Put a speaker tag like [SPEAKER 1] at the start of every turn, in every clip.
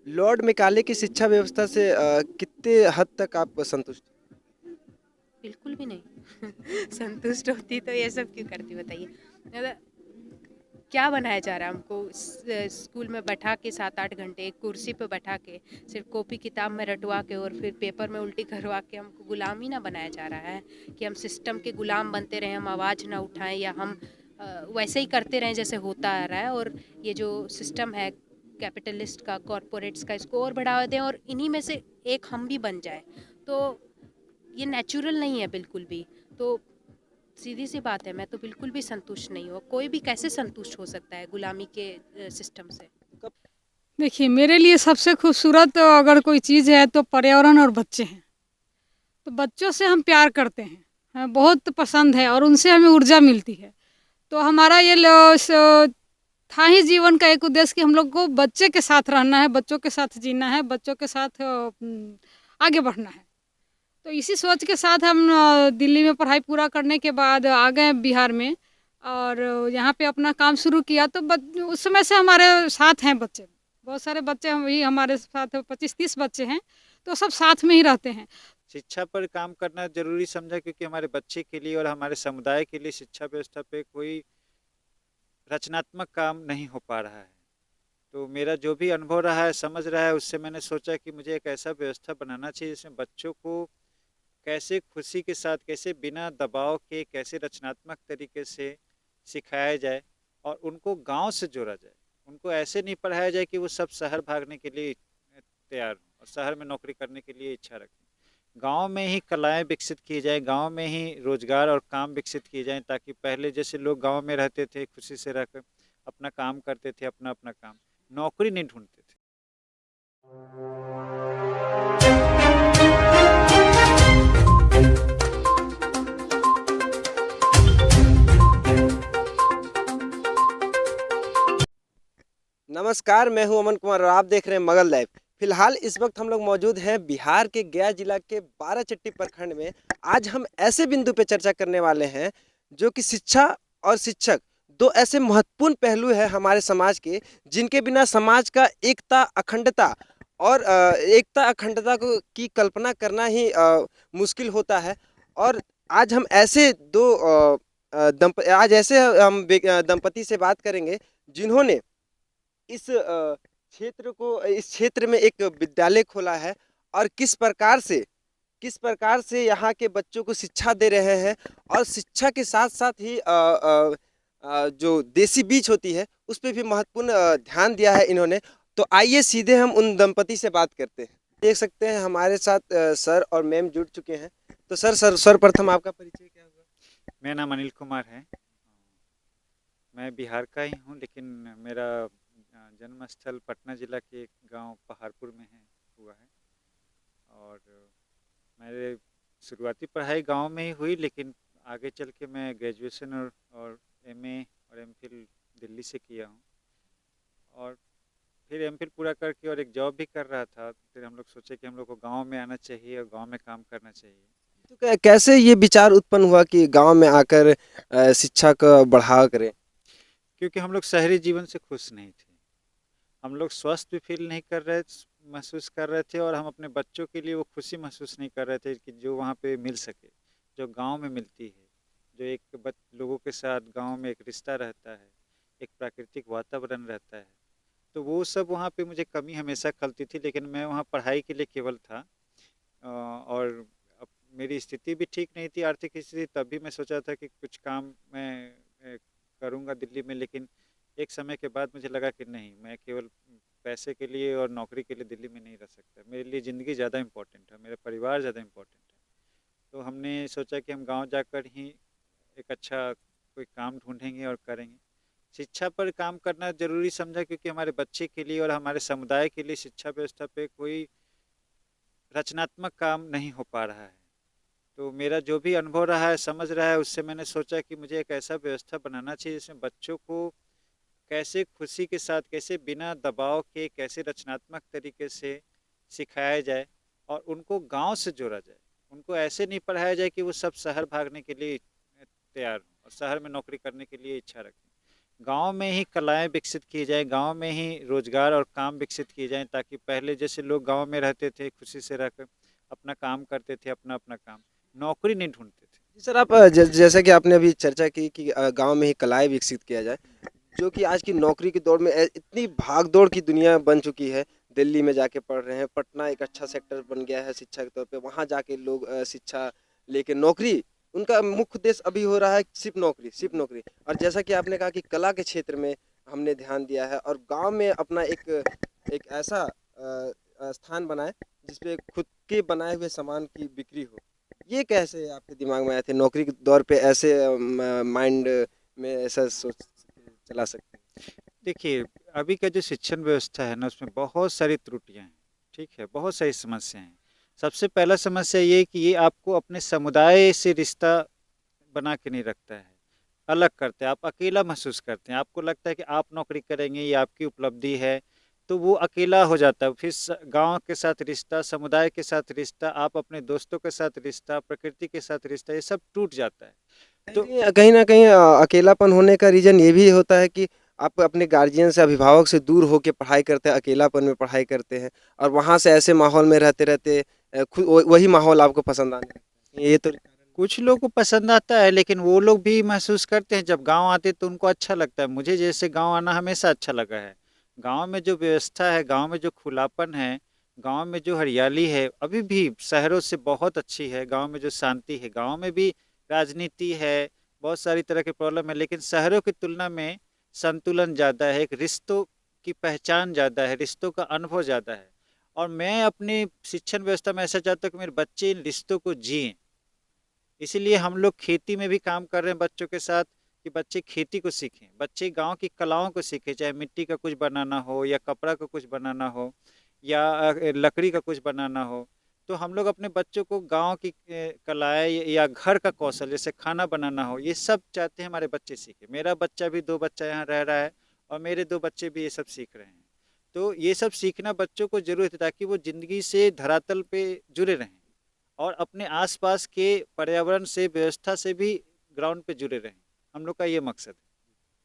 [SPEAKER 1] Lord Macaulay की शिक्षा व्यवस्था से कितने हद तक आप संतुष्ट
[SPEAKER 2] बिल्कुल भी नहीं। संतुष्ट होती तो ये सब क्यों करती बताइए। मतलब क्या बनाया जा रहा है हमको स्कूल में बैठा के 7-8 घंटे एक कुर्सी पे बैठा के सिर्फ कॉपी किताब में रटवा के और फिर पेपर में उल्टी करवा के हमको गुलाम ही ना बनाया जा रहा है कि हम सिस्टम के गुलाम बनते रहें, हम आवाज़ ना उठाएं या हम वैसे ही करते रहें जैसे होता आ रहा है। और ये जो सिस्टम है कैपिटलिस्ट का, कॉरपोरेट्स का, इसको और बढ़ावा दें और इन्हीं में से एक हम भी बन जाए तो ये नेचुरल नहीं है बिल्कुल भी। तो सीधी सी बात है, मैं तो बिल्कुल भी संतुष्ट नहीं हूँ। कोई भी कैसे संतुष्ट हो सकता है गुलामी के सिस्टम से।
[SPEAKER 1] कब
[SPEAKER 3] देखिए, मेरे लिए सबसे खूबसूरत अगर कोई चीज़ है तो पर्यावरण और बच्चे हैं। तो बच्चों से हम प्यार करते हैं, हमें बहुत पसंद है और उनसे हमें ऊर्जा मिलती है। तो हमारा ये था ही जीवन का एक उद्देश्य कि हम लोग को बच्चे के साथ रहना है, बच्चों के साथ जीना है, बच्चों के साथ आगे बढ़ना है। तो इसी सोच के साथ हम दिल्ली में पढ़ाई पूरा करने के बाद आ गए बिहार में और यहाँ पे अपना काम शुरू किया। तो उस समय से हमारे साथ हैं बच्चे, बहुत सारे बच्चे हम वही हमारे साथ 25-30 बच्चे हैं, तो सब साथ में ही रहते हैं।
[SPEAKER 4] शिक्षा पर काम करना जरूरी समझा क्योंकि हमारे बच्चे के लिए और हमारे समुदाय के लिए शिक्षा व्यवस्था पे कोई रचनात्मक काम नहीं हो पा रहा है। तो मेरा जो भी अनुभव रहा है, समझ रहा है, उससे मैंने सोचा कि मुझे एक ऐसा व्यवस्था बनाना चाहिए जिसमें बच्चों को कैसे खुशी के साथ, कैसे बिना दबाव के, कैसे रचनात्मक तरीके से सिखाया जाए और उनको गांव से जोड़ा जाए। उनको ऐसे नहीं पढ़ाया जाए कि वो सब शहर भागने के लिए तैयार हों और शहर में नौकरी करने के लिए इच्छा रखें। गांव में ही कलाएं विकसित की जाए, गांव में ही रोजगार और काम विकसित किए जाएं, ताकि पहले जैसे लोग गांव में रहते थे, खुशी से रहकर अपना काम करते थे, अपना अपना काम, नौकरी नहीं ढूंढते थे।
[SPEAKER 1] नमस्कार, मैं हूं अमन कुमार और आप देख रहे हैं मगल लाइव। फिलहाल इस वक्त हम लोग मौजूद हैं बिहार के गया जिला के बाराचट्टी प्रखंड में। आज हम ऐसे बिंदु पे चर्चा करने वाले हैं जो कि शिक्षा और शिक्षक दो ऐसे महत्वपूर्ण पहलू हैं हमारे समाज के, जिनके बिना समाज का एकता अखंडता और एकता अखंडता को की कल्पना करना ही मुश्किल होता है। और आज हम ऐसे दो आज ऐसे हम दंपति से बात करेंगे जिन्होंने इस क्षेत्र में एक विद्यालय खोला है और किस प्रकार से यहाँ के बच्चों को शिक्षा दे रहे हैं। और शिक्षा के साथ साथ ही जो देसी बीज होती है उस पर भी महत्वपूर्ण ध्यान दिया है इन्होंने। तो आइए सीधे हम उन दंपति से बात करते हैं। देख सकते हैं हमारे साथ सर और मैम जुड़ चुके हैं। तो सर्वप्रथम आपका परिचय क्या होगा?
[SPEAKER 4] मेरा नाम अनिल कुमार है। मैं बिहार का ही हूँ, लेकिन मेरा जन्म स्थल पटना जिला के एक गांव पहाड़पुर में है हुआ है। और मेरे शुरुआती पढ़ाई गांव में ही हुई, लेकिन आगे चल के मैं ग्रेजुएशन और एमए और एमफिल दिल्ली से किया हूँ। और फिर एमफिल पूरा करके और एक जॉब भी कर रहा था। फिर हम लोग सोचे कि हम लोग को गांव में आना चाहिए और गांव में काम करना चाहिए।
[SPEAKER 1] तो कैसे ये विचार उत्पन्न हुआ कि गांव में आकर शिक्षा का बढ़ावा करें?
[SPEAKER 4] क्योंकि हम लोग शहरी जीवन से खुश नहीं थे, हम लोग स्वस्थ भी फील नहीं कर रहे, महसूस कर रहे थे, और हम अपने बच्चों के लिए वो खुशी महसूस नहीं कर रहे थे कि जो वहाँ पे मिल सके, जो गांव में मिलती है, जो एक लोगों के साथ गांव में एक रिश्ता रहता है, एक प्राकृतिक वातावरण रहता है। तो वो सब वहाँ पे मुझे कमी हमेशा खलती थी। लेकिन मैं वहाँ पढ़ाई के लिए केवल था, और अब मेरी स्थिति भी ठीक नहीं थी, आर्थिक स्थिति। तभी मैं सोचा था कि कुछ काम मैं करूँगा दिल्ली में। लेकिन एक समय के बाद मुझे लगा कि नहीं, मैं केवल पैसे के लिए और नौकरी के लिए दिल्ली में नहीं रह सकता। मेरे लिए ज़िंदगी ज़्यादा इम्पोर्टेंट है, मेरा परिवार ज़्यादा इम्पोर्टेंट है। तो हमने सोचा कि हम गांव जाकर ही एक अच्छा कोई काम ढूंढेंगे और करेंगे। शिक्षा पर काम करना जरूरी समझा क्योंकि हमारे बच्चे के लिए और हमारे समुदाय के लिए शिक्षा व्यवस्था पे कोई रचनात्मक काम नहीं हो पा रहा है। तो मेरा जो भी अनुभव रहा है, समझ रहा है, उससे मैंने सोचा कि मुझे एक ऐसा व्यवस्था बनाना चाहिए जिसमें बच्चों को कैसे खुशी के साथ, कैसे बिना दबाव के, कैसे रचनात्मक तरीके से सिखाया जाए और उनको गांव से जोड़ा जाए। उनको ऐसे नहीं पढ़ाया जाए कि वो सब शहर भागने के लिए तैयार हों और शहर में नौकरी करने के लिए इच्छा रखें। गांव में ही कलाएं विकसित की जाए, गांव में ही रोजगार और काम विकसित किए जाएं, ताकि पहले जैसे लोग गांव में रहते थे, खुशी से रहकर अपना काम करते थे, अपना अपना काम, नौकरी नहीं ढूंढते थे।
[SPEAKER 1] जी सर, आप जैसा कि आपने अभी चर्चा की कि गांव में ही कलाएं विकसित किया जाए, जो कि आज की नौकरी की दौड़ में इतनी भाग-दौड़ की दुनिया बन चुकी है। दिल्ली में जाके पढ़ रहे हैं, पटना एक अच्छा सेक्टर बन गया है शिक्षा के तौर पे, वहाँ जाके लोग शिक्षा लेके नौकरी, उनका मुख्य उद्देश्य अभी हो रहा है सिर्फ़ नौकरी, सिर्फ़ नौकरी। और जैसा कि आपने कहा कि कला के क्षेत्र में हमने ध्यान दिया है और गाँव में अपना एक एक ऐसा स्थान बनाएँ, जिसपे खुद के बनाए हुए सामान की बिक्री हो। ये कैसे आपके दिमाग में आए थे नौकरी के दौर पे ऐसे माइंड में ऐसा सोच चला सकते हैं?
[SPEAKER 4] देखिए, अभी का जो शिक्षण व्यवस्था है ना, उसमें बहुत सारी त्रुटियां हैं, ठीक है, बहुत सारी समस्याएं हैं। सबसे पहला समस्या ये है कि ये आपको अपने समुदाय से रिश्ता बना के नहीं रखता है, अलग करते हैं, आप अकेला महसूस करते हैं, आपको लगता है कि आप नौकरी करेंगे, ये आपकी उपलब्धि है, तो वो अकेला हो जाता है। फिर गांव के साथ रिश्ता, समुदाय के साथ रिश्ता, आप अपने दोस्तों के साथ रिश्ता, प्रकृति के साथ रिश्ता, ये सब टूट जाता है। तो
[SPEAKER 1] कहीं न कहीं अकेलापन होने का रीज़न ये भी होता है कि आप अपने गार्जियन से, अभिभावक से दूर होके पढ़ाई करते हैं, अकेलापन में पढ़ाई करते हैं और वहाँ से ऐसे माहौल में रहते-रहते वही माहौल आपको पसंद आने लगता है। ये तो
[SPEAKER 4] कुछ लोगों को पसंद आता है, लेकिन वो लोग भी महसूस करते हैं, जब गांव आते तो उनको अच्छा लगता है। मुझे जैसे गांव आना हमेशा अच्छा लगा है। गांव में जो व्यवस्था है, गांव में जो खुलापन है, गांव में जो हरियाली है, अभी भी शहरों से बहुत अच्छी है। गांव में जो शांति है, गांव में भी राजनीति है, बहुत सारी तरह के प्रॉब्लम है, लेकिन शहरों की तुलना में संतुलन ज़्यादा है, एक रिश्तों की पहचान ज़्यादा है, रिश्तों का अनुभव ज़्यादा है। और मैं अपनी शिक्षण व्यवस्था में ऐसा चाहता हूँ कि मेरे बच्चे इन रिश्तों को जिएं। इसीलिए हम लोग खेती में भी काम कर रहे हैं बच्चों के साथ, कि बच्चे खेती को सीखें, बच्चे गांव की कलाओं को सीखें, चाहे मिट्टी का कुछ बनाना हो, या कपड़ा का कुछ बनाना हो, या लकड़ी का कुछ बनाना हो। तो हम लोग अपने बच्चों को गांव की कलाएं या घर का कौशल, जैसे खाना बनाना हो, ये सब चाहते हैं हमारे बच्चे सीखें। मेरा बच्चा भी, 2 बच्चा यहाँ रह रहा है, और मेरे 2 बच्चे भी ये सब सीख रहे हैं। तो ये सब सीखना बच्चों को जरूरत है, ताकि वो जिंदगी से धरातल पे जुड़े रहें और अपने आसपास के पर्यावरण से, व्यवस्था से भी ग्राउंड पे जुड़े रहें। हम लोग का ये मकसद है।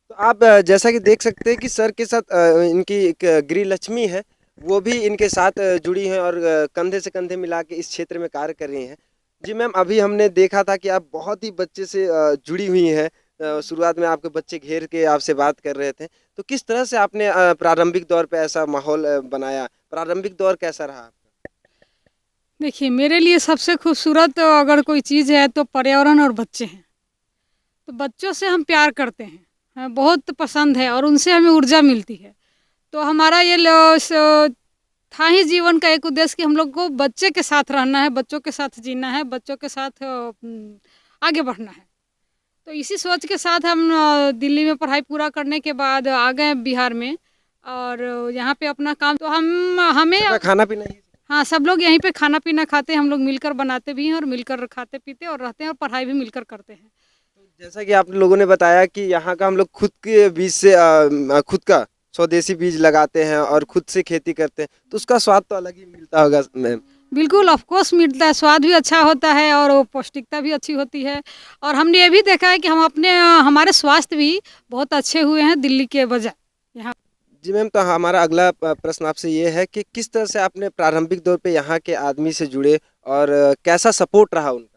[SPEAKER 1] तो आप जैसा कि देख सकते हैं कि सर के साथ इनकी एक गृह लक्ष्मी है, वो भी इनके साथ जुड़ी हैं और कंधे से कंधे मिला के इस क्षेत्र में कार्य कर रही हैं। जी मैम, अभी हमने देखा था कि आप बहुत ही बच्चे से जुड़ी हुई हैं। शुरुआत में आपके बच्चे घेर के आपसे बात कर रहे थे। तो किस तरह से आपने प्रारंभिक दौर पे ऐसा माहौल बनाया? प्रारंभिक दौर कैसा रहा आपका?
[SPEAKER 3] देखिए, मेरे लिए सबसे खूबसूरत अगर कोई चीज़ है तो पर्यावरण और बच्चे हैं। तो बच्चों से हम प्यार करते हैं, हमें बहुत पसंद है और उनसे हमें ऊर्जा मिलती है। तो हमारा ये था ही जीवन का एक उद्देश्य कि हम लोग को बच्चे के साथ रहना है, बच्चों के साथ जीना है, बच्चों के साथ आगे बढ़ना है। तो इसी सोच के साथ हम दिल्ली में पढ़ाई पूरा करने के बाद आ गए बिहार में, और यहाँ पे अपना काम, तो हमें
[SPEAKER 1] सबका खाना-पीना यही?
[SPEAKER 3] हाँ, सब लोग यहीं पे खाना पीना खाते हैं, हम लोग मिलकर बनाते भी हैं और मिलकर खाते पीते और रहते हैं, और पढ़ाई भी मिलकर करते हैं।
[SPEAKER 1] जैसा कि आप लोगों ने बताया कि यहाँ का हम लोग खुद के बीज से खुद का स्वदेशी बीज लगाते हैं और खुद से खेती करते हैं, तो उसका स्वाद तो अलग ही मिलता होगा मैम।
[SPEAKER 3] बिल्कुल, ऑफ कोर्स मिलता है, स्वाद भी अच्छा होता है और वो पौष्टिकता भी अच्छी होती है। और हमने ये भी देखा है कि हम हमारे स्वास्थ्य भी बहुत अच्छे हुए हैं दिल्ली के बजाय यहाँ।
[SPEAKER 1] जी मैम, तो हमारा अगला प्रश्न आपसे ये है कि किस तरह से आपने प्रारंभिक दौर पे यहाँ के आदमी से जुड़े और कैसा सपोर्ट रहा उनका?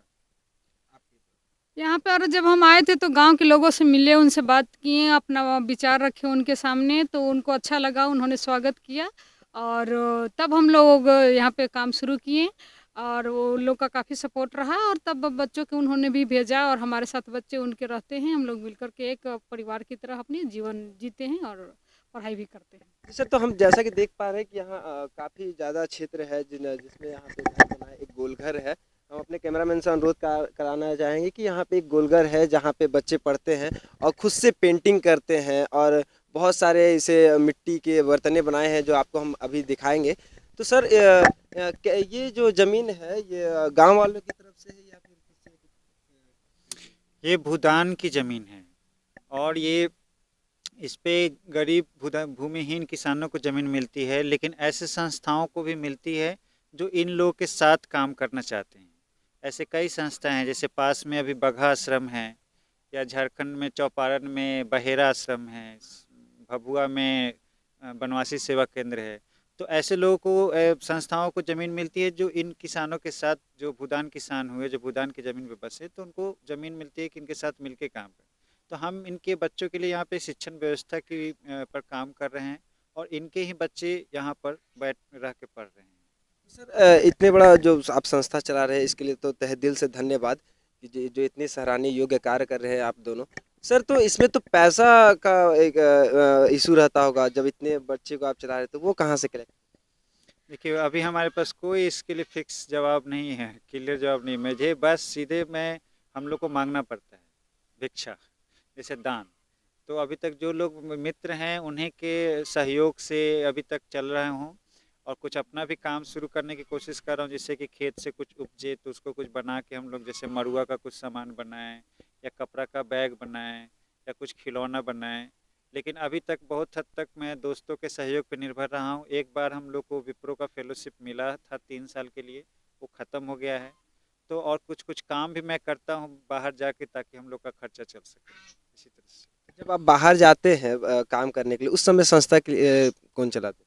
[SPEAKER 3] यहाँ पर जब हम आए थे तो गांव के लोगों से मिले, उनसे बात किए, अपना विचार रखे उनके सामने, तो उनको अच्छा लगा, उन्होंने स्वागत किया। और तब हम लोग यहाँ पे काम शुरू किए और वो लोग का काफ़ी सपोर्ट रहा, और तब बच्चों के उन्होंने भी भेजा और हमारे साथ बच्चे उनके रहते हैं। हम लोग मिलकर के एक परिवार की तरह अपनी जीवन जीते हैं और पढ़ाई भी करते हैं।
[SPEAKER 1] सर, तो हम जैसा कि देख पा रहे हैं कि यहाँ काफ़ी ज़्यादा क्षेत्र है जिसमें यहाँ पे घर बना है, एक गोलघर है। हम अपने कैमरामैन से अनुरोध कराना चाहेंगे कि यहाँ पे एक गोलघर है जहाँ पे बच्चे पढ़ते हैं और खुद से पेंटिंग करते हैं और बहुत सारे इसे मिट्टी के बर्तने बनाए हैं जो आपको हम अभी दिखाएंगे। तो सर, ये जो ज़मीन है ये गांव वालों की तरफ से है या फिर किसी?
[SPEAKER 4] ये भूदान की ज़मीन है, और ये इस पे गरीब भूमिहीन किसानों को ज़मीन मिलती है, लेकिन ऐसे संस्थाओं को भी मिलती है जो इन लोगों के साथ काम करना चाहते हैं। ऐसे कई संस्थाएं हैं, जैसे पास में अभी बघा आश्रम है, या झारखंड में चौपारण में बहेरा आश्रम है, भभुआ में बनवासी सेवा केंद्र है। तो ऐसे लोगों को संस्थाओं को ज़मीन मिलती है जो इन किसानों के साथ, जो भूदान किसान हुए, जो भूदान की ज़मीन पे बसे, तो उनको ज़मीन मिलती है कि इनके साथ मिलके काम करें। तो हम इनके बच्चों के लिए यहाँ पे शिक्षण व्यवस्था की पर काम कर रहे हैं और इनके ही बच्चे यहाँ पर बैठ रह के पढ़ रहे हैं।
[SPEAKER 1] सर इतने बड़ा जो आप संस्था चला रहे हैं इसके लिए तो तहे दिल से धन्यवाद कि जो इतने सराहनीय योग्य कार्य कर रहे हैं आप दोनों। सर तो इसमें तो पैसा का एक इशू रहता होगा, जब इतने बच्चे को आप चला रहे हैं तो वो कहाँ से करें?
[SPEAKER 4] देखिए, अभी हमारे पास कोई इसके लिए फिक्स जवाब नहीं है, क्लियर जवाब नहीं। मुझे बस सीधे हम लोग को मांगना पड़ता है भिक्षा, जैसे दान। तो अभी तक जो लोग मित्र हैं उन्हीं के सहयोग से अभी तक चल रहा हूँ और कुछ अपना भी काम शुरू करने की कोशिश कर रहा हूँ, जिससे कि खेत से कुछ उपजे तो उसको कुछ बना के हम लोग जैसे मरुआ का कुछ सामान बनाएं या कपड़ा का बैग बनाएं या कुछ खिलौना बनाएं। लेकिन अभी तक बहुत हद तक मैं दोस्तों के सहयोग पर निर्भर रहा हूँ। एक बार हम लोग को विप्रो का फेलोशिप मिला था 3 साल के लिए, वो ख़त्म हो गया है। तो और कुछ काम भी मैं करता हूँ बाहर जाके, ताकि हम लोग का खर्चा चल सके इसी तरह से।
[SPEAKER 1] जब आप बाहर जाते हैं काम करने के लिए उस समय संस्था के कौन चलाते हैं?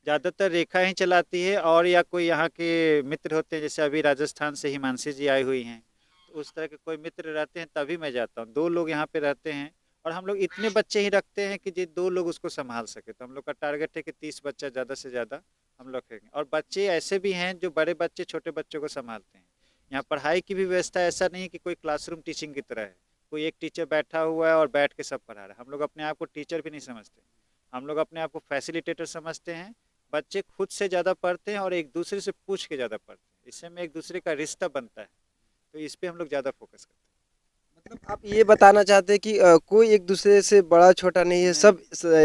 [SPEAKER 4] ज़्यादातर रेखा ही चलाती है और या कोई यहाँ के मित्र होते हैं, जैसे अभी राजस्थान से हिमांशी जी आई हुई हैं, तो उस तरह के कोई मित्र रहते हैं तभी मैं जाता हूँ। 2 लोग यहाँ पे रहते हैं और हम लोग इतने बच्चे ही रखते हैं कि जो 2 लोग उसको संभाल सके। तो हम लोग का टारगेट है कि 30 बच्चा ज़्यादा से ज़्यादा हम लोग रखेंगे। और बच्चे ऐसे भी हैं जो बड़े बच्चे छोटे बच्चों को संभालते हैं। यहाँ पढ़ाई की भी व्यवस्था ऐसा नहीं है कि कोई क्लासरूम टीचिंग की तरह है, कोई एक टीचर बैठा हुआ है और बैठ के सब पढ़ा रहा है। हम लोग अपने आप को टीचर भी नहीं समझते, हम लोग अपने आप को फैसिलिटेटर समझते हैं। बच्चे खुद से ज़्यादा पढ़ते हैं और एक दूसरे से पूछ के ज़्यादा पढ़ते हैं, इससे में एक दूसरे का रिश्ता बनता है। तो इस पे हम लोग ज़्यादा फोकस करते हैं।
[SPEAKER 1] मतलब आप ये बताना चाहते हैं कि कोई एक दूसरे से बड़ा छोटा नहीं है, सब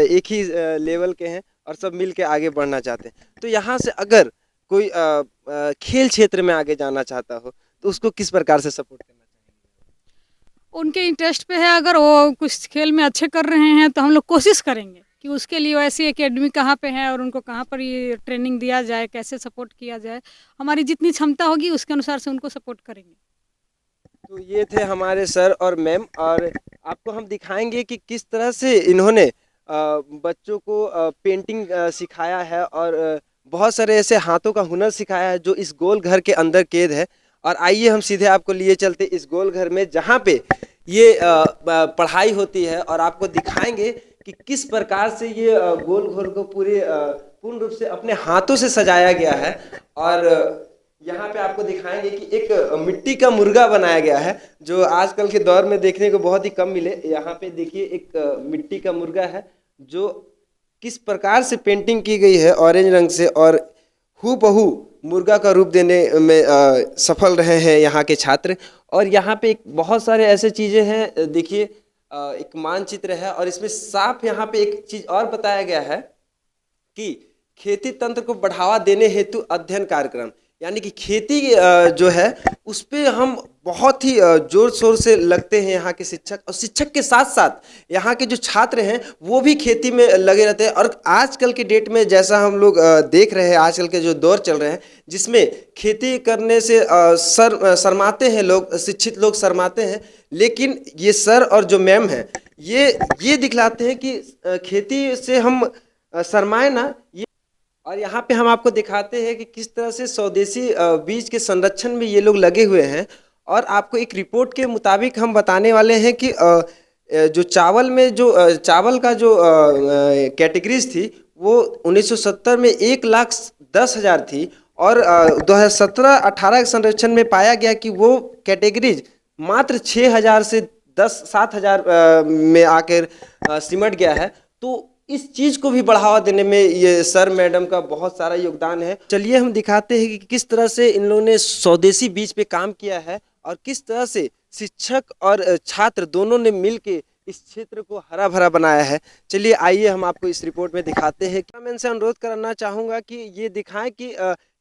[SPEAKER 1] एक ही लेवल के हैं और सब मिल के आगे बढ़ना चाहते हैं। तो यहाँ से अगर कोई खेल क्षेत्र में आगे जाना चाहता हो तो उसको किस प्रकार से सपोर्ट करना चाहिए?
[SPEAKER 3] उनके इंटरेस्ट पे है, अगर वो कुछ खेल में अच्छे कर रहे हैं तो हम लोग कोशिश करेंगे कि उसके लिए वैसी एकेडमी कहाँ पे है और उनको कहाँ पर ये ट्रेनिंग दिया जाए, कैसे सपोर्ट किया जाए। हमारी जितनी क्षमता होगी उसके अनुसार से उनको सपोर्ट करेंगे।
[SPEAKER 1] तो ये थे हमारे सर और मैम, और आपको हम दिखाएंगे कि किस तरह से इन्होंने बच्चों को पेंटिंग सिखाया है और बहुत सारे ऐसे हाथों का हुनर सिखाया है जो इस गोल घर के अंदर कैद है। और आइए हम सीधे आपको लिए चलते इस गोल घर में जहाँ पे ये पढ़ाई होती है और आपको दिखाएंगे कि किस प्रकार से ये गोल घर को पूर्ण रूप से अपने हाथों से सजाया गया है। और यहाँ पे आपको दिखाएंगे कि एक मिट्टी का मुर्गा बनाया गया है जो आजकल के दौर में देखने को बहुत ही कम मिले। यहाँ पे देखिए एक मिट्टी का मुर्गा है जो किस प्रकार से पेंटिंग की गई है ऑरेंज रंग से, और हूबहू मुर्गा का रूप देने में सफल रहे हैं यहाँ के छात्र। और यहाँ पे एक बहुत सारे ऐसे चीज़ें हैं, देखिए एक मानचित्र है और इसमें साफ यहाँ पे एक चीज़ और बताया गया है कि खेती तंत्र को बढ़ावा देने हेतु अध्ययन कार्यक्रम, यानी कि खेती जो है उस पर हम बहुत ही जोर शोर से लगते हैं यहाँ के शिक्षक, और शिक्षक के साथ साथ यहाँ के जो छात्र हैं वो भी खेती में लगे रहते हैं। और आजकल के डेट में जैसा हम लोग देख रहे हैं, आजकल के जो दौर चल रहे हैं जिसमें खेती करने से शर्माते हैं लोग, शिक्षित लोग शर्माते हैं, लेकिन ये सर और जो मैम हैं ये दिखलाते हैं कि खेती से हम शर्माए ना। और यहाँ पे हम आपको दिखाते हैं कि किस तरह से स्वदेशी बीज के संरक्षण में ये लोग लगे हुए हैं। और आपको एक रिपोर्ट के मुताबिक हम बताने वाले हैं कि जो चावल में जो चावल का जो कैटेगरीज थी वो 1970 में 1,10,000 थी और 2017-18 के संरक्षण में पाया गया कि वो कैटेगरीज मात्र 6,000 से 7,000 में आकर सिमट गया है। तो इस चीज़ को भी बढ़ावा देने में ये सर मैडम का बहुत सारा योगदान है। चलिए हम दिखाते हैं कि किस तरह से इन लोगों ने स्वदेशी बीज पे काम किया है और किस तरह से शिक्षक और छात्र दोनों ने मिल के इस क्षेत्र को हरा भरा बनाया है। चलिए आइए हम आपको इस रिपोर्ट में दिखाते हैं। मैं इनसे अनुरोध करना चाहूँगा कि ये दिखाएं कि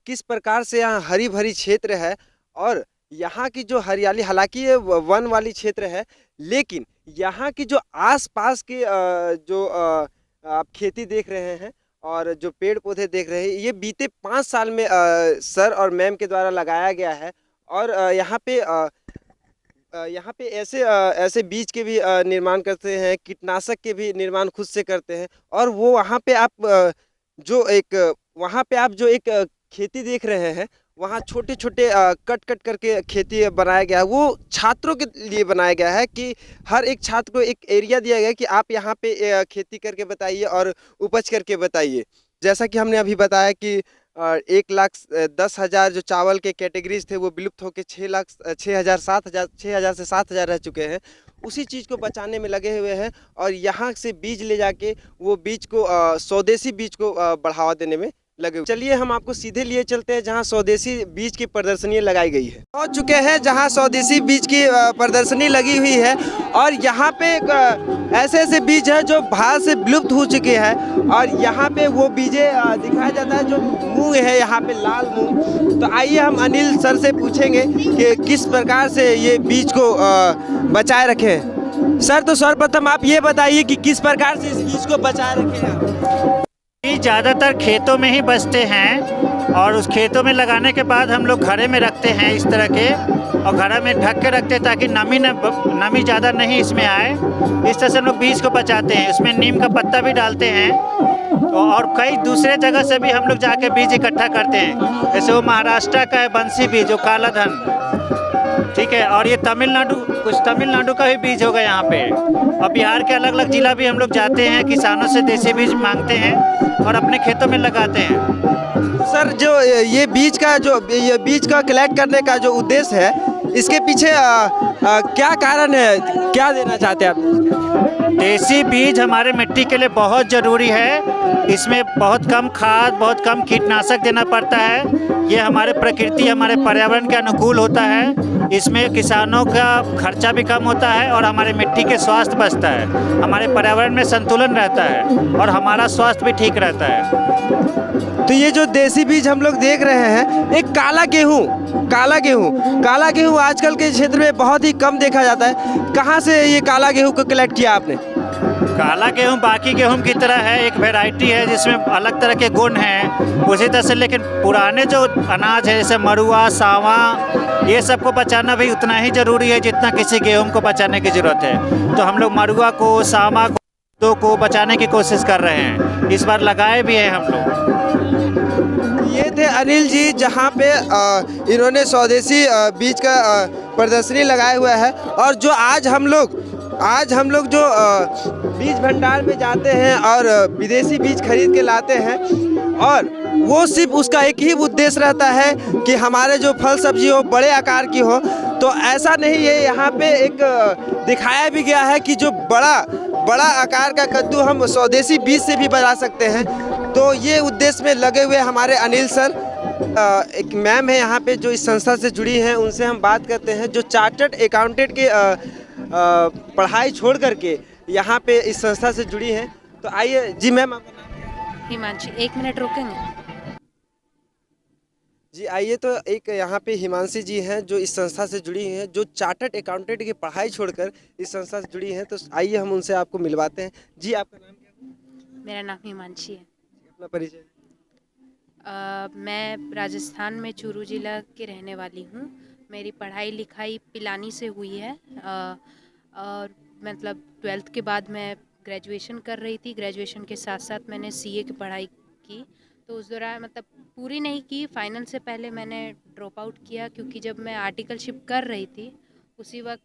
[SPEAKER 1] किस प्रकार से यहाँ हरी भरी क्षेत्र है और यहाँ की जो हरियाली, हालांकि ये वन वाली क्षेत्र है, लेकिन यहाँ की जो आसपास के जो आप खेती देख रहे हैं और जो पेड़ पौधे देख रहे हैं, ये बीते 5 साल में सर और मैम के द्वारा लगाया गया है। और यहाँ पे यहाँ पे ऐसे बीज के भी निर्माण करते हैं, कीटनाशक के भी निर्माण खुद से करते हैं और वो वहाँ पे आप वहाँ पे आप जो एक खेती देख रहे हैं, वहाँ छोटे-छोटे कट कट करके खेती बनाया गया है। वो छात्रों के लिए बनाया गया है कि हर एक छात्र को एक एरिया दिया गया है कि आप यहाँ पे खेती करके बताइए और उपज करके बताइए। जैसा कि हमने अभी बताया कि 1,10,000 जो चावल के कैटेगरीज थे वो विलुप्त होकर 6,000 से 7,000 रह चुके हैं। उसी चीज़ को बचाने में लगे हुए हैं और यहाँ से बीज ले जाके वो बीज को स्वदेशी बीज को बढ़ावा देने में लगे हुए। चलिए हम आपको सीधे लिए चलते हैं जहाँ स्वदेशी बीज की प्रदर्शनी लगाई गई है। पहुँच चुके हैं जहाँ स्वदेशी बीज की प्रदर्शनी लगी हुई है और यहाँ पे ऐसे ऐसे बीज है जो भारत से विलुप्त हो चुके हैं और यहाँ पे वो बीजे दिखाया जाता है जो मूंग है, यहाँ पे लाल मूंग। तो आइए हम अनिल सर से पूछेंगे कि किस प्रकार से ये बीज को बचाए रखें। सर तो सर्वप्रथम आप ये बताइए कि किस प्रकार से इस बीज को बचाए रखें आप?
[SPEAKER 5] ज़्यादातर खेतों में ही बचते हैं और उस खेतों में लगाने के बाद हम लोग घड़े में रखते हैं इस तरह के, और घड़े में ढक के रखते हैं ताकि नमी ज़्यादा नहीं इसमें आए। इस तरह से हम लोग बीज को बचाते हैं। उसमें नीम का पत्ता भी डालते हैं और कई दूसरे जगह से भी हम लोग जाके बीज इकट्ठा करते हैं। जैसे वो महाराष्ट्र का है बंसी बीज, जो काला धन, ठीक है, और ये कुछ तमिलनाडु का भी बीज होगा यहाँ पे। और बिहार के अलग अलग जिला भी हम लोग जाते हैं, किसानों से देसी बीज मांगते हैं और अपने खेतों में लगाते हैं।
[SPEAKER 1] सर जो ये बीज का कलेक्ट करने का जो उद्देश्य है, इसके पीछे क्या कारण है, क्या देना चाहते हैं आप?
[SPEAKER 5] देसी बीज हमारे मिट्टी के लिए बहुत ज़रूरी है। इसमें बहुत कम खाद, बहुत कम कीटनाशक देना पड़ता है। ये हमारे प्रकृति, हमारे पर्यावरण के अनुकूल होता है। इसमें किसानों का खर्चा भी कम होता है और हमारे मिट्टी के स्वास्थ्य बचता है। हमारे पर्यावरण में संतुलन रहता है और हमारा स्वास्थ्य भी ठीक रहता है।
[SPEAKER 1] तो ये जो देसी बीज हम लोग देख रहे हैं, एक काला गेहूँ आजकल के क्षेत्र में बहुत ही कम देखा जाता है। कहाँ से ये काला गेहूँ को कलेक्ट किया आपने?
[SPEAKER 5] काला गेहूँ बाकी गेहूँ की तरह है, एक वैरायटी है जिसमें अलग तरह के गुण हैं उसी तरह से। लेकिन पुराने जो अनाज है जैसे मरुआ, सावा, ये सबको बचाना भी उतना ही ज़रूरी है जितना किसी गेहूँ को बचाने की ज़रूरत है। तो हम लोग मरुआ को, सावा को बचाने की कोशिश कर रहे हैं। इस बार लगाए भी हैं हम लोग।
[SPEAKER 1] ये थे अनिल जी, जहाँ पे इन्होंने स्वदेशी बीज का प्रदर्शनी लगाया हुआ है। और जो आज हम लोग जो बीज भंडार में जाते हैं और विदेशी बीज खरीद के लाते हैं, और वो सिर्फ उसका एक ही उद्देश्य रहता है कि हमारे जो फल सब्जी हो बड़े आकार की हो। तो ऐसा नहीं है, यहाँ पे एक दिखाया भी गया है कि जो बड़ा आकार का कद्दू हम स्वदेशी बीज से भी बना सकते हैं। तो ये उद्देश्य में लगे हुए हमारे अनिल सर। एक मैम है यहाँ पे जो इस संस्था से जुड़ी हैं, उनसे हम बात करते हैं, जो चार्टर्ड अकाउंटेंट की पढ़ाई छोड़ करके यहाँ पे इस संस्था से जुड़ी हैं। तो आइए जी मैम, आपका नाम?
[SPEAKER 2] हिमांशी, 1 मिनट रोकेंगे?
[SPEAKER 1] जी आइए। तो एक यहाँ पे हिमांशी जी हैं जो इस संस्था से जुड़ी हैं, जो चार्टर्ड अकाउंटेंट की पढ़ाई छोड़कर इस संस्था से जुड़ी हैं। तो आइए हम उनसे आपको मिलवाते हैं। जी आपका नाम क्या है?
[SPEAKER 2] मेरा नाम हिमांशी है।
[SPEAKER 1] अपना परिचय।
[SPEAKER 2] मैं राजस्थान में चूरू ज़िला के रहने वाली हूँ। मेरी पढ़ाई लिखाई पिलानी से हुई है और मतलब 12th के बाद मैं ग्रेजुएशन कर रही थी। ग्रेजुएशन के साथ साथ मैंने सीए की पढ़ाई की। तो उस दौरान मतलब पूरी नहीं की, फाइनल से पहले मैंने ड्रॉप आउट किया, क्योंकि जब मैं आर्टिकलशिप कर रही थी उसी वक्त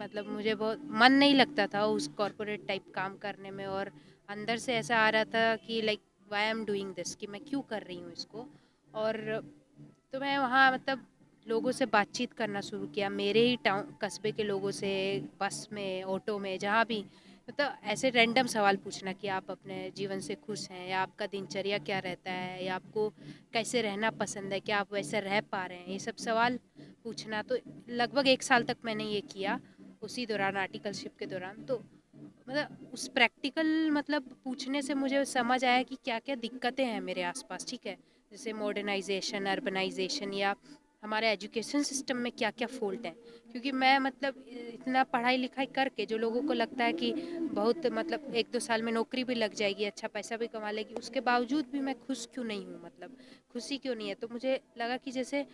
[SPEAKER 2] मतलब मुझे बहुत मन नहीं लगता था उस कॉर्पोरेट टाइप काम करने में, और अंदर से ऐसा आ रहा था कि like why am doing this, कि मैं क्यों कर रही हूँ इसको। और तो मैं वहाँ मतलब लोगों से बातचीत करना शुरू किया, मेरे ही कस्बे के लोगों से, बस में, ऑटो में, जहाँ भी, मतलब ऐसे रैंडम सवाल पूछना कि आप अपने जीवन से खुश हैं, या आपका दिनचर्या क्या रहता है, या आपको कैसे रहना पसंद है, क्या आप वैसे रह पा रहे हैं, ये सब सवाल पूछना। तो लगभग 1 साल तक मैंने ये किया उसी दौरान, आर्टिकलशिप के दौरान। तो मतलब उस प्रैक्टिकल मतलब पूछने से मुझे समझ आया कि क्या क्या दिक्कतें हैं मेरे आसपास, ठीक है, जैसे मॉडर्नाइजेशन, अर्बनाइजेशन, या हमारे एजुकेशन सिस्टम में क्या क्या फॉल्ट है। क्योंकि मैं मतलब इतना पढ़ाई लिखाई करके जो लोगों को लगता है कि बहुत मतलब 1-2 साल में नौकरी भी लग जाएगी, अच्छा पैसा भी कमा लेगी, उसके बावजूद भी मैं खुश क्यों नहीं हूँ, मतलब खुशी क्यों नहीं है। तो मुझे लगा कि जैसे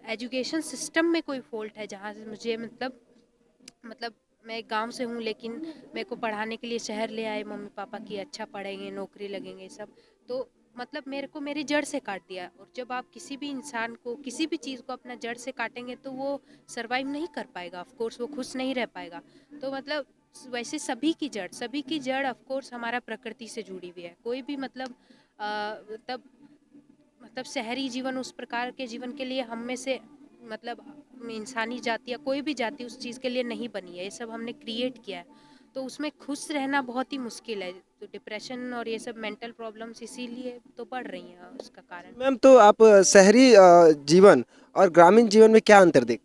[SPEAKER 2] एजुकेशन सिस्टम में कोई फॉल्ट है जहाँ से मुझे मतलब मैं गांव से हूँ, लेकिन मेरे को पढ़ाने के लिए शहर ले आए मम्मी पापा की, अच्छा पढ़ेंगे नौकरी लगेंगे सब, तो मतलब मेरे को मेरी जड़ से काट दिया। और जब आप किसी भी इंसान को किसी भी चीज़ को अपना जड़ से काटेंगे तो वो सरवाइव नहीं कर पाएगा, ऑफ कोर्स वो खुश नहीं रह पाएगा। तो मतलब वैसे सभी की जड़ ऑफ कोर्स हमारा प्रकृति से जुड़ी हुई है। कोई भी मतलब शहरी जीवन उस प्रकार के जीवन के लिए हम में से मतलब इंसानी जाति या कोई भी जाति उस चीज़ के लिए नहीं बनी है, ये सब हमने क्रिएट किया है। तो उसमें खुश रहना बहुत ही मुश्किल है। तो डिप्रेशन और ये सब मेंटल प्रॉब्लम्स इसीलिए तो बढ़ रही हैं उसका कारण।
[SPEAKER 1] मैम, तो आप शहरी जीवन और ग्रामीण जीवन में क्या अंतर देख?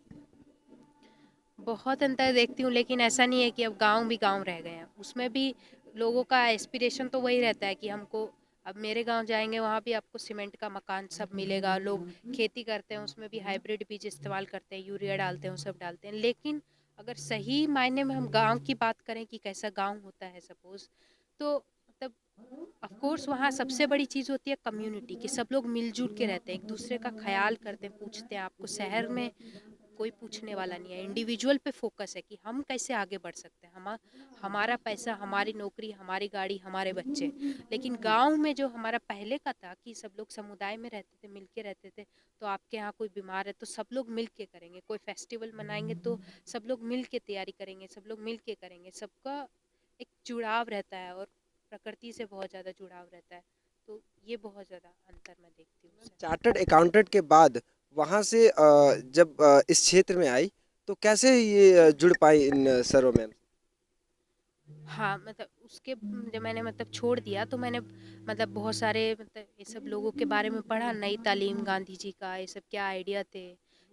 [SPEAKER 2] बहुत अंतर देखती हूँ, लेकिन ऐसा नहीं है कि अब गांव भी गांव रह गए हैं। उसमें भी लोगों का एस्पिरेशन तो वही रहता है कि हमको, अब मेरे गांव जाएंगे वहाँ भी आपको सीमेंट का मकान सब मिलेगा, लोग खेती करते हैं उसमें भी हाइब्रिड बीज इस्तेमाल करते हैं, यूरिया डालते हैं, वो सब डालते हैं। लेकिन अगर सही मायने में हम गांव की बात करें कि कैसा गांव होता है सपोज, तो मतलब ऑफ कोर्स वहाँ सबसे बड़ी चीज़ होती है कम्युनिटी, कि सब लोग मिलजुल के रहते हैं, एक दूसरे का ख्याल करते हैं, पूछते हैं। आपको शहर में कोई पूछने वाला नहीं है, इंडिविजुअल पे फोकस है कि हम कैसे आगे बढ़ सकते हैं, हमारा पैसा, हमारी नौकरी, हमारी गाड़ी, हमारे बच्चे। लेकिन गांव में जो हमारा पहले का था कि सब लोग समुदाय में रहते थे, मिल के रहते थे, तो आपके यहाँ कोई बीमार है तो सब लोग मिल के करेंगे, कोई फेस्टिवल मनाएंगे तो सब लोग मिल के तैयारी करेंगे, सब लोग मिल के करेंगे, सबका एक जुड़ाव रहता है और प्रकृति से बहुत ज़्यादा जुड़ाव रहता है। तो ये बहुत ज़्यादा अंतर मैं देखती हूँ उससे।
[SPEAKER 1] चार्टर्ड अकाउंटेंट के बाद वहाँ से जब इस क्षेत्र में आई तो कैसे ये जुड़ पाई इन सरों में?
[SPEAKER 2] हाँ, मतलब उसके जब मैंने मतलब छोड़ दिया तो मैंने मतलब बहुत सारे मतलब ये सब लोगों के बारे में पढ़ा, नई तालीम, गांधी जी का ये सब क्या आइडिया थे,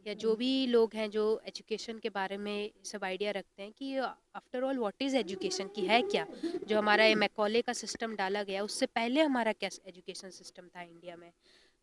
[SPEAKER 2] या जो भी लोग हैं जो एजुकेशन के बारे में ये सब आइडिया रखते हैं कि after all what is education, की है क्या। जो हमारा ये मैकॉले का सिस्टम डाला गया उससे पहले हमारा क्या एजुकेशन सिस्टम था इंडिया में।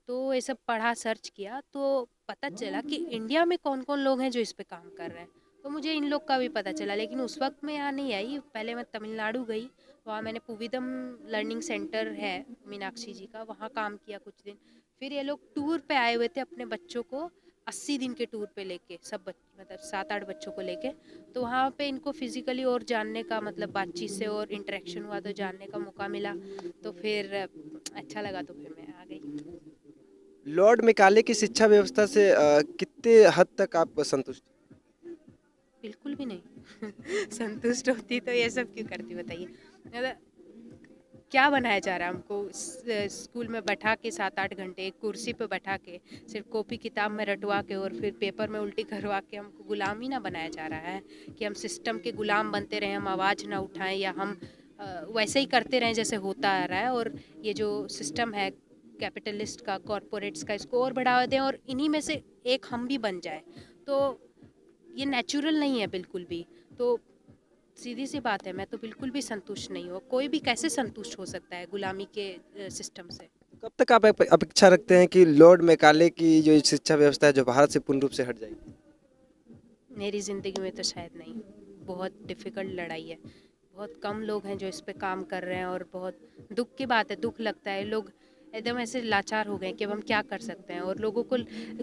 [SPEAKER 2] तो ये सब पढ़ा, सर्च किया तो पता चला कि इंडिया में कौन कौन लोग हैं जो इस पे काम कर रहे हैं। तो मुझे इन लोग का भी पता चला, लेकिन उस वक्त मैं यहाँ नहीं आई। पहले मैं तमिलनाडु गई, वहाँ मैंने पुविदम लर्निंग सेंटर है मीनाक्षी जी का, वहाँ काम किया कुछ दिन। फिर ये लोग टूर पे आए हुए थे अपने बच्चों को 80 दिन के टूर पे लेके, सब मतलब 7-8 बच्चों को लेके। तो वहाँ पे इनको फिजिकली और जानने का मतलब बातचीत से और इंटरेक्शन हुआ तो जानने का मौका मिला, तो फिर अच्छा लगा, तो फिर मैं आ गई।
[SPEAKER 1] लॉर्ड मैकाले की शिक्षा व्यवस्था से कितने हद तक आप संतुष्ट?
[SPEAKER 2] बिल्कुल भी नहीं। संतुष्ट होती तो ये सब क्यों करती बताइए। मतलब क्या बनाया जा रहा है हमको, स्कूल में बैठा के 7-8 घंटे एक कुर्सी पे बैठा के सिर्फ कॉपी किताब में रटवा के और फिर पेपर में उल्टी करवा के हमको गुलामी ना बनाया जा रहा है कि हम सिस्टम के गुलाम बनते रहें, हम आवाज़ ना उठाएं, या हम वैसे ही करते रहें जैसे होता आ रहा है। और ये जो सिस्टम है कैपिटलिस्ट का, कॉरपोरेट्स का, इसको और बढ़ावा दें और इन्हीं में से एक हम भी बन जाए, तो ये नेचुरल नहीं है बिल्कुल भी। तो सीधी सी बात है, मैं तो बिल्कुल भी संतुष्ट नहीं हूँ। कोई भी कैसे संतुष्ट हो सकता है गुलामी के सिस्टम से।
[SPEAKER 1] कब तक आप अपेक्षा रखते हैं कि लॉर्ड मैकाले की जो शिक्षा व्यवस्था है जो भारत से पूर्ण रूप से हट जाएगी?
[SPEAKER 2] मेरी ज़िंदगी में तो शायद नहीं, बहुत डिफ़िकल्ट लड़ाई है। बहुत कम लोग हैं जो इस पे काम कर रहे हैं और बहुत दुख की बात है, दुख लगता है। लोग एकदम ऐसे लाचार हो गए कि अब हम क्या कर सकते हैं, और लोगों को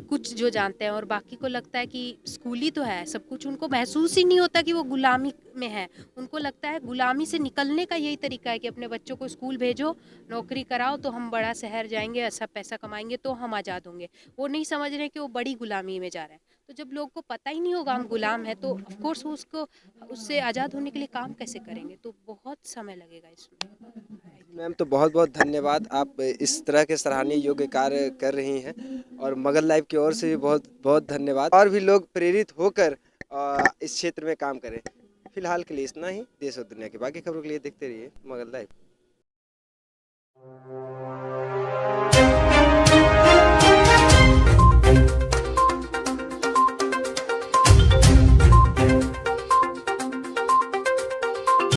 [SPEAKER 2] कुछ जो जानते हैं और बाकी को लगता है कि स्कूल ही तो है सब कुछ। उनको महसूस ही नहीं होता कि वो गुलामी में है। उनको लगता है गुलामी से निकलने का यही तरीका है कि अपने बच्चों को स्कूल भेजो, नौकरी कराओ, तो हम बड़ा शहर जाएंगे, अच्छा पैसा कमाएंगे तो हम आज़ाद होंगे। वो नहीं समझ रहे कि वो बड़ी गुलामी में जा रहे हैं। तो जब लोग को पता ही नहीं होगा हम गुलाम है, तो ऑफ कोर्स वो उसको उससे आज़ाद होने के लिए काम कैसे करेंगे। तो बहुत समय लगेगा इसमें।
[SPEAKER 1] मैम, तो बहुत बहुत धन्यवाद, आप इस तरह के सराहनीय योग्य कार्य कर रही हैं, और मगध लाइव की ओर से भी बहुत बहुत धन्यवाद। और भी लोग प्रेरित होकर इस क्षेत्र में काम करें। फिलहाल के लिए इतना ही। देश और दुनिया की बाकी खबरों के लिए देखते रहिए मगध लाइव।